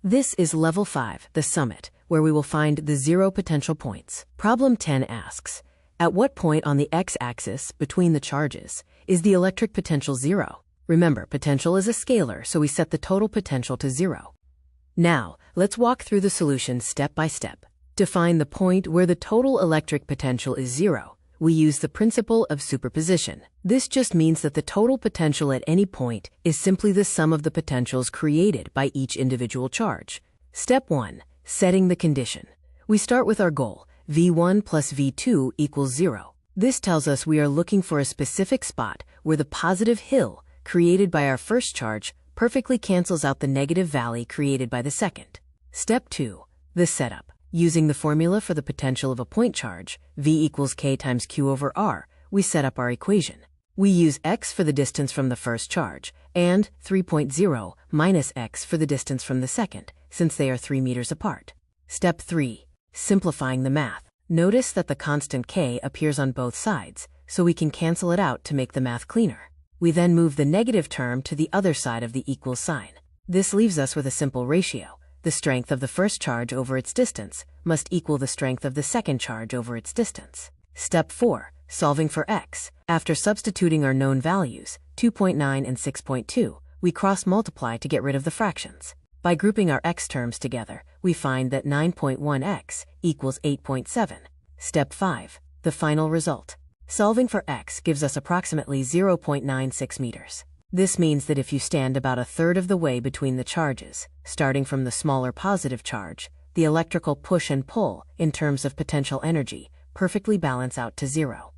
This is level 5, the summit, where we will find the zero potential points. Problem 10 asks, at what point on the x-axis between the charges is the electric potential zero? Remember, potential is a scalar, so we set the total potential to 0. Now, let's walk through the solution step by step. To find the point where the total electric potential is 0, we use the principle of superposition. This just means that the total potential at any point is simply the sum of the potentials created by each individual charge. Step 1. Setting the condition. We start with our goal, V1 plus V2 equals 0. This tells us we are looking for a specific spot where the positive hill created by our first charge perfectly cancels out the negative valley created by the second. Step 2. The setup. Using the formula for the potential of a point charge, V equals K times Q over R, we set up our equation. We use x for the distance from the first charge, and 3.0 minus x for the distance from the second, since they are 3 meters apart. Step 3. Simplifying the math. Notice that the constant K appears on both sides, so we can cancel it out to make the math cleaner. We then move the negative term to the other side of the equal sign. This leaves us with a simple ratio. The strength of the first charge over its distance must equal the strength of the second charge over its distance. Step 4. Solving for x. After substituting our known values, 2.9 and 6.2, we cross-multiply to get rid of the fractions. By grouping our x terms together, we find that 9.1x equals 8.7. Step 5. The final result. Solving for x gives us approximately 0.96 meters. This means that if you stand about a third of the way between the charges, starting from the smaller positive charge, the electrical push and pull, in terms of potential energy, perfectly balance out to 0.